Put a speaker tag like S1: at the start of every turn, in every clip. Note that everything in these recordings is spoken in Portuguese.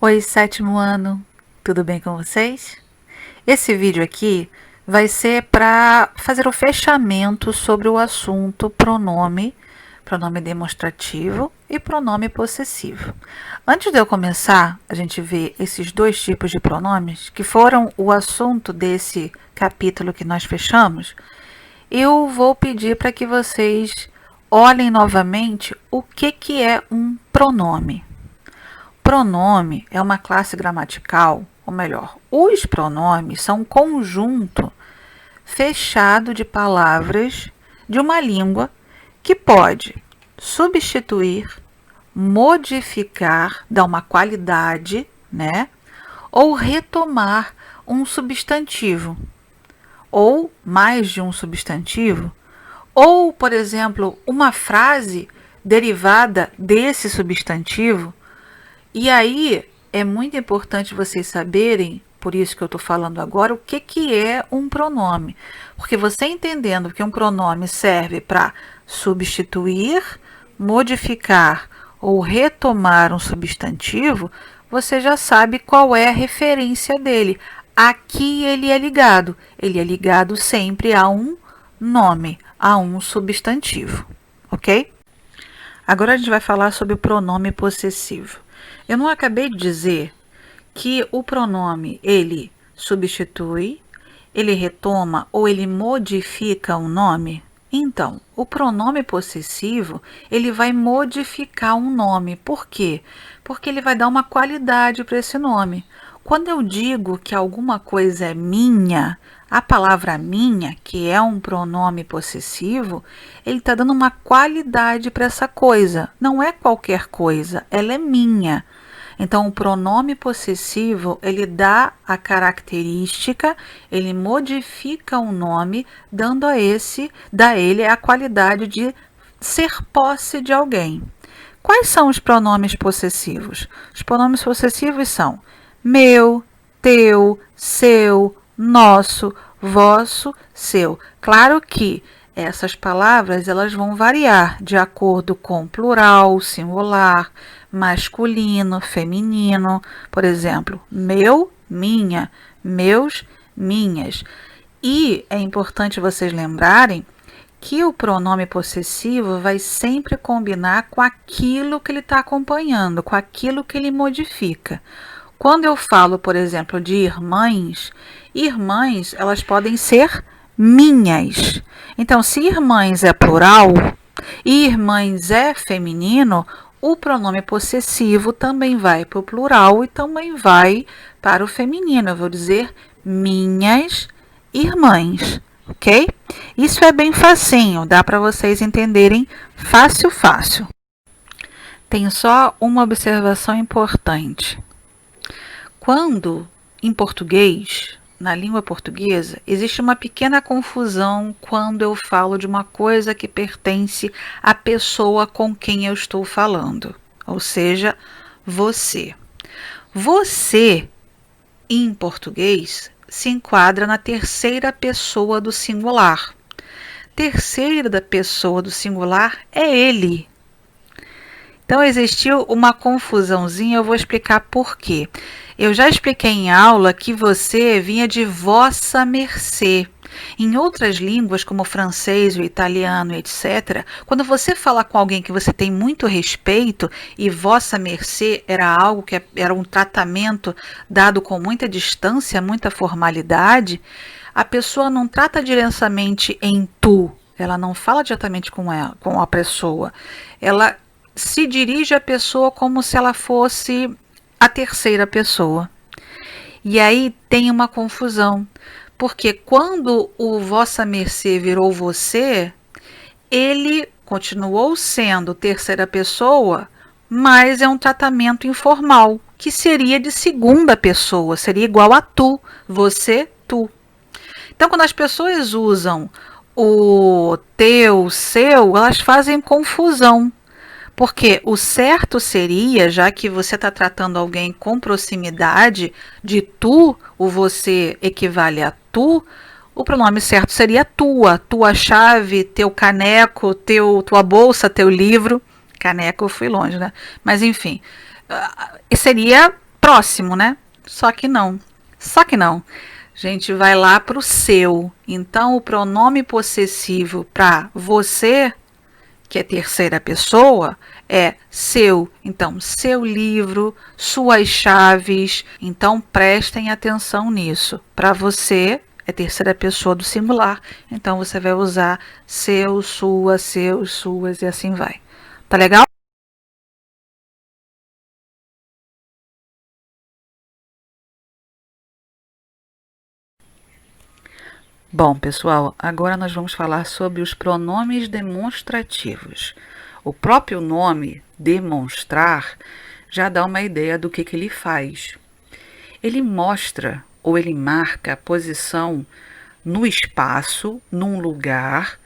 S1: Oi, sétimo ano, tudo bem com vocês? Esse vídeo aqui vai ser para fazer o fechamento sobre o assunto pronome, pronome demonstrativo e pronome possessivo. Antes de eu começar, a gente ver esses dois tipos de pronomes, que foram o assunto desse capítulo que nós fechamos, eu vou pedir para que vocês olhem novamente o que é um pronome. Pronome é uma classe gramatical, ou melhor, os pronomes são um conjunto fechado de palavras de uma língua que pode substituir, modificar, dar uma qualidade, né? Ou retomar um substantivo, ou mais de um substantivo, ou, por exemplo, uma frase derivada desse substantivo. E aí é muito importante vocês saberem, por isso que eu estou falando agora, o que é um pronome. Porque você entendendo que um pronome serve para substituir, modificar ou retomar um substantivo, você já sabe qual é a referência dele. Aqui ele é ligado. Ele é ligado sempre a um nome, a um substantivo, ok? Agora a gente vai falar sobre o pronome possessivo. Eu não acabei de dizer que o pronome ele substitui, ele retoma ou ele modifica um nome? Então, o pronome possessivo ele vai modificar um nome. Por quê? Porque ele vai dar uma qualidade para esse nome. Quando eu digo que alguma coisa é minha, a palavra minha, que é um pronome possessivo, ele está dando uma qualidade para essa coisa. Não é qualquer coisa, ela é minha. Então, o pronome possessivo, ele dá a característica, ele modifica o nome, dando a ele a qualidade de ser posse de alguém. Quais são os pronomes possessivos? Os pronomes possessivos são meu, teu, seu, nosso, vosso, seu. Claro que essas palavras elas vão variar de acordo com plural, singular, masculino, feminino. Por exemplo, meu, minha, meus, minhas. E é importante vocês lembrarem que o pronome possessivo vai sempre combinar com aquilo que ele está acompanhando, com aquilo que ele modifica. Quando eu falo, por exemplo, de irmãs, irmãs, elas podem ser minhas. Então, se irmãs é plural e irmãs é feminino, o pronome possessivo também vai para o plural e também vai para o feminino. Eu vou dizer minhas irmãs, ok? Isso é bem facinho, dá para vocês entenderem fácil, fácil. Tenho só uma observação importante. Quando, em português, na língua portuguesa, existe uma pequena confusão quando eu falo de uma coisa que pertence à pessoa com quem eu estou falando, ou seja, você. Você, em português, se enquadra na terceira pessoa do singular. Terceira pessoa do singular é ele. Então, existiu uma confusãozinha, eu vou explicar por quê. Eu já expliquei em aula que você vinha de vossa mercê. Em outras línguas, como o francês, o italiano, etc., quando você fala com alguém que você tem muito respeito e vossa mercê era algo que era um tratamento dado com muita distância, muita formalidade, a pessoa não trata diretamente em tu, ela não fala diretamente com a pessoa, ela se dirige à pessoa como se ela fosse a terceira pessoa. E aí tem uma confusão, porque quando o vossa mercê virou você, ele continuou sendo terceira pessoa, mas é um tratamento informal, que seria de segunda pessoa, seria igual a tu, você, tu. Então, quando as pessoas usam o teu, seu, elas fazem confusão. Porque o certo seria, já que você está tratando alguém com proximidade, de tu, o você equivale a tu, o pronome certo seria tua chave, teu caneco, tua bolsa, teu livro. Caneco eu fui longe, né? Mas enfim, seria próximo, né? Só que não. Só que não. A gente vai lá para o seu. Então, o pronome possessivo para você, que é terceira pessoa, é seu. Então, seu livro, suas chaves. Então, prestem atenção nisso. Para você, é terceira pessoa do singular. Então, você vai usar seu, sua, seus, suas e assim vai. Tá legal? Bom, pessoal, agora nós vamos falar sobre os pronomes demonstrativos. O próprio nome, demonstrar, já dá uma ideia do que ele faz. Ele mostra ou ele marca a posição no espaço, num lugar,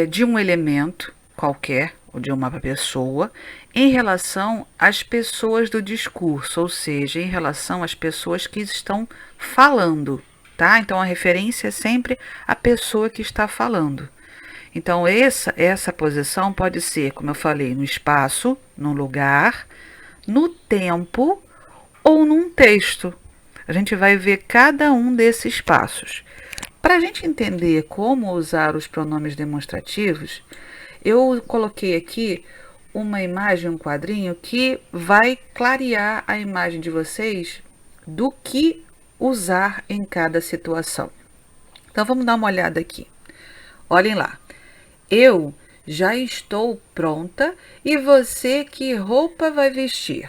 S1: de um elemento qualquer, ou de uma pessoa, em relação às pessoas do discurso, ou seja, em relação às pessoas que estão falando, tá? Então a referência é sempre a pessoa que está falando. Então essa posição pode ser, como eu falei, no espaço, no lugar, no tempo ou num texto. A gente vai ver cada um desses passos. Para a gente entender como usar os pronomes demonstrativos, eu coloquei aqui uma imagem, um quadrinho, que vai clarear a imagem de vocês do que usar em cada situação. Então vamos dar uma olhada aqui. Olhem lá. Eu já estou pronta e você que roupa vai vestir?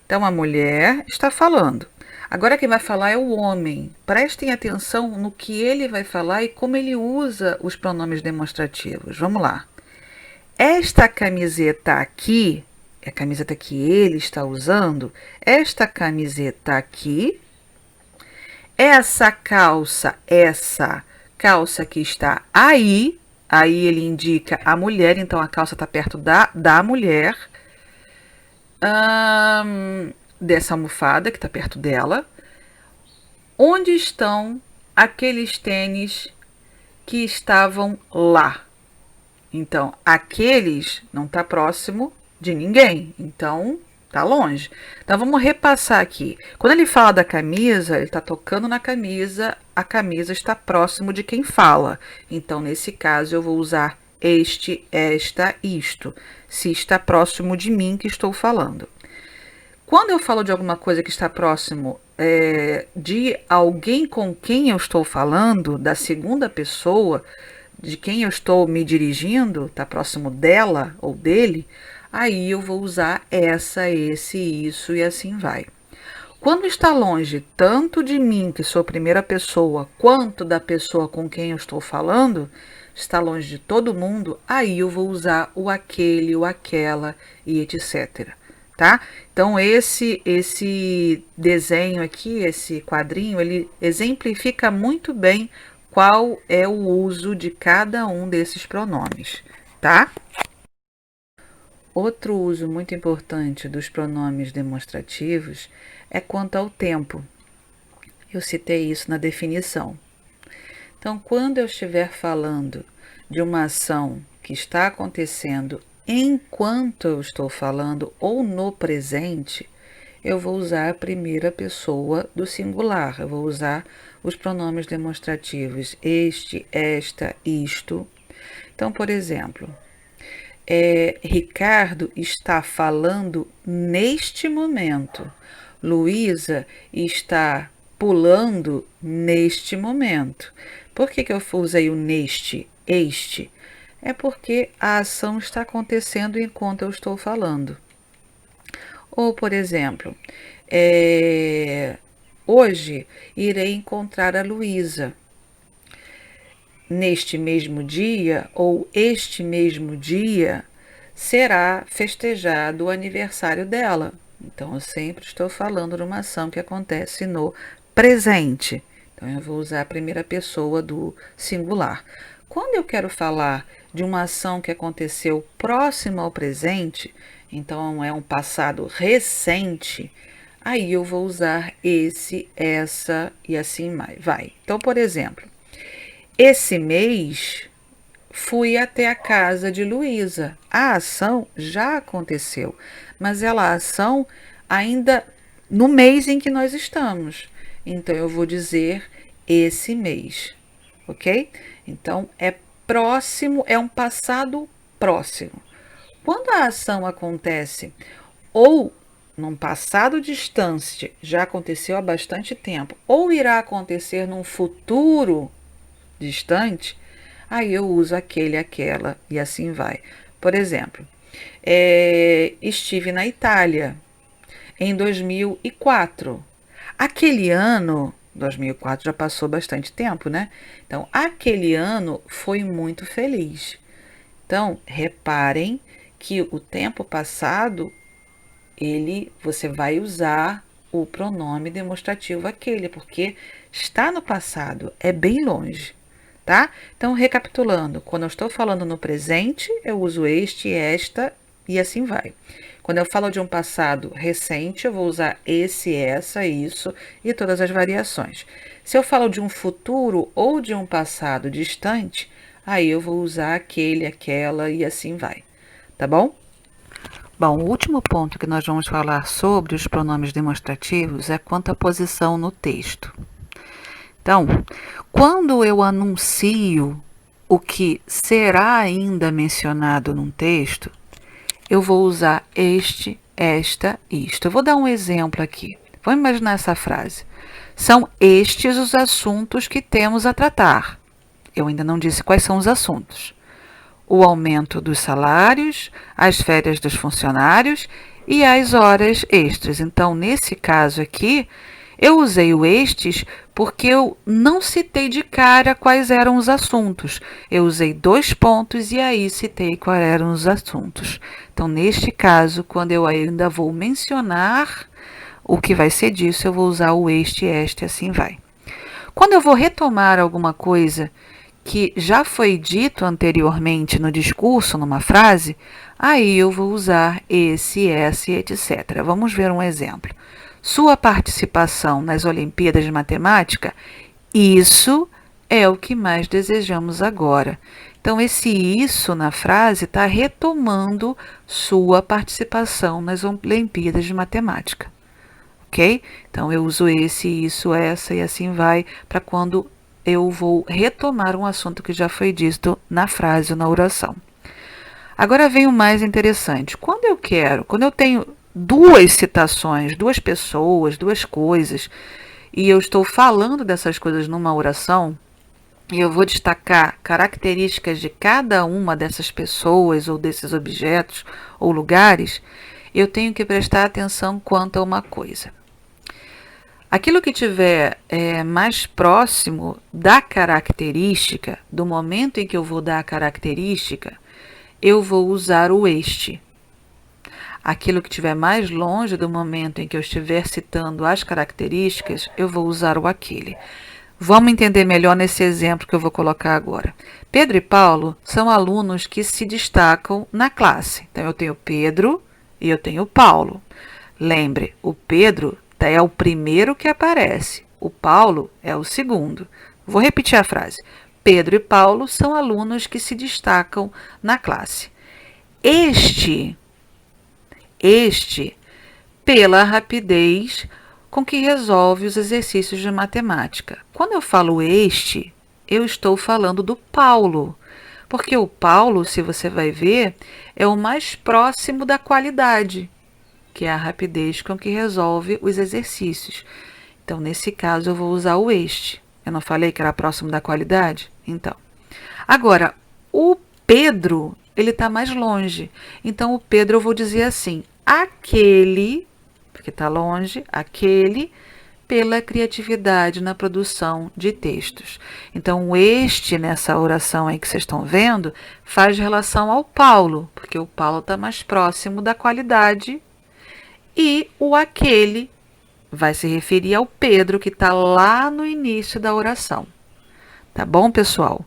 S1: Então a mulher está falando. Agora quem vai falar é o homem. Prestem atenção no que ele vai falar e como ele usa os pronomes demonstrativos. Vamos lá. Esta camiseta aqui, é a camiseta que ele está usando. Esta camiseta aqui. Essa calça que está aí. Aí ele indica a mulher, então a calça está perto da mulher. Dessa almofada que está perto dela. Onde estão aqueles tênis que estavam lá? Então, aqueles não está próximo de ninguém, então está longe. Então, vamos repassar aqui. Quando ele fala da camisa, ele está tocando na camisa, a camisa está próximo de quem fala. Então, nesse caso, eu vou usar este, esta, isto, se está próximo de mim que estou falando. Quando eu falo de alguma coisa que está próximo de alguém com quem eu estou falando, da segunda pessoa, de quem eu estou me dirigindo, está próximo dela ou dele, aí eu vou usar essa, esse, isso e assim vai. Quando está longe tanto de mim, que sou a primeira pessoa, quanto da pessoa com quem eu estou falando, está longe de todo mundo, aí eu vou usar o aquele, o aquela e etc. Tá? Então esse desenho aqui, esse quadrinho, ele exemplifica muito bem qual é o uso de cada um desses pronomes, tá? Outro uso muito importante dos pronomes demonstrativos é quanto ao tempo. Eu citei isso na definição. Então, quando eu estiver falando de uma ação que está acontecendo enquanto eu estou falando ou no presente, eu vou usar a primeira pessoa do singular. Eu vou usar os pronomes demonstrativos este, esta, isto. Então, por exemplo, Ricardo está falando neste momento. Luísa está pulando neste momento. Por que eu usei o neste, este? É porque a ação está acontecendo enquanto eu estou falando. Ou, por exemplo, hoje irei encontrar a Luísa. Neste mesmo dia ou este mesmo dia será festejado o aniversário dela. Então, eu sempre estou falando de uma ação que acontece no presente. Então, eu vou usar a primeira pessoa do singular. Quando eu quero falar de uma ação que aconteceu próximo ao presente, então é um passado recente, aí eu vou usar esse, essa e assim vai. Então, por exemplo, esse mês fui até a casa de Luísa. A ação já aconteceu, mas a ação ainda no mês em que nós estamos. Então, eu vou dizer esse mês, ok? Então, é próximo, é um passado próximo. Quando a ação acontece ou num passado distante, já aconteceu há bastante tempo, ou irá acontecer num futuro distante, aí eu uso aquele, aquela e assim vai. Por exemplo, estive na Itália em 2004. Aquele ano, 2004 já passou bastante tempo, né? Então, aquele ano foi muito feliz. Então, reparem que o tempo passado, você vai usar o pronome demonstrativo aquele, porque está no passado, é bem longe, tá? Então, recapitulando, quando eu estou falando no presente, eu uso este, esta e assim vai. Quando eu falo de um passado recente, eu vou usar esse, essa, isso e todas as variações. Se eu falo de um futuro ou de um passado distante, aí eu vou usar aquele, aquela e assim vai, tá bom? Bom, o último ponto que nós vamos falar sobre os pronomes demonstrativos é quanto à posição no texto. Então, quando eu anuncio o que será ainda mencionado num texto, eu vou usar este, esta, isto. Eu vou dar um exemplo aqui. Vamos imaginar essa frase. São estes os assuntos que temos a tratar. Eu ainda não disse quais são os assuntos. O aumento dos salários, as férias dos funcionários e as horas extras. Então, nesse caso aqui, eu usei o estes porque eu não citei de cara quais eram os assuntos. Eu usei 2 pontos e aí citei quais eram os assuntos. Então, neste caso, quando eu ainda vou mencionar o que vai ser disso, eu vou usar o este, este, assim vai. Quando eu vou retomar alguma coisa que já foi dito anteriormente no discurso, numa frase, aí eu vou usar esse, essa, etc. Vamos ver um exemplo. Sua participação nas Olimpíadas de Matemática, isso é o que mais desejamos agora. Então, esse isso na frase está retomando sua participação nas Olimpíadas de Matemática. Ok? Então, eu uso esse, isso, essa e assim vai para quando eu vou retomar um assunto que já foi dito na frase ou na oração. Agora vem o mais interessante. Quando eu tenho duas citações, duas pessoas, duas coisas, e eu estou falando dessas coisas numa oração, e eu vou destacar características de cada uma dessas pessoas, ou desses objetos, ou lugares, eu tenho que prestar atenção quanto a uma coisa. Aquilo que tiver mais próximo da característica, do momento em que eu vou dar a característica, eu vou usar o este. Aquilo que estiver mais longe do momento em que eu estiver citando as características, eu vou usar o aquele. Vamos entender melhor nesse exemplo que eu vou colocar agora. Pedro e Paulo são alunos que se destacam na classe. Então, eu tenho Pedro e eu tenho Paulo. Lembre, o Pedro é o primeiro que aparece. O Paulo é o segundo. Vou repetir a frase. Pedro e Paulo são alunos que se destacam na classe. Este, pela rapidez com que resolve os exercícios de matemática. Quando eu falo este, eu estou falando do Paulo. Porque o Paulo, se você vai ver, é o mais próximo da qualidade, que é a rapidez com que resolve os exercícios. Então, nesse caso, eu vou usar o este. Eu não falei que era próximo da qualidade? Então. Agora, o Pedro, ele está mais longe. Então, o Pedro eu vou dizer assim, aquele, porque está longe, aquele, pela criatividade na produção de textos. Então, o este, nessa oração aí que vocês estão vendo, faz relação ao Paulo, porque o Paulo está mais próximo da qualidade. E o aquele vai se referir ao Pedro, que está lá no início da oração. Tá bom, pessoal?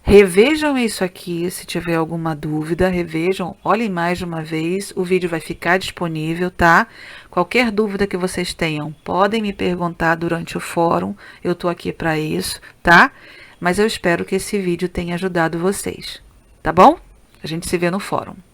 S1: Revejam isso aqui, se tiver alguma dúvida, revejam, olhem mais de uma vez, o vídeo vai ficar disponível, tá? Qualquer dúvida que vocês tenham, podem me perguntar durante o fórum, eu estou aqui para isso, tá? Mas eu espero que esse vídeo tenha ajudado vocês, tá bom? A gente se vê no fórum.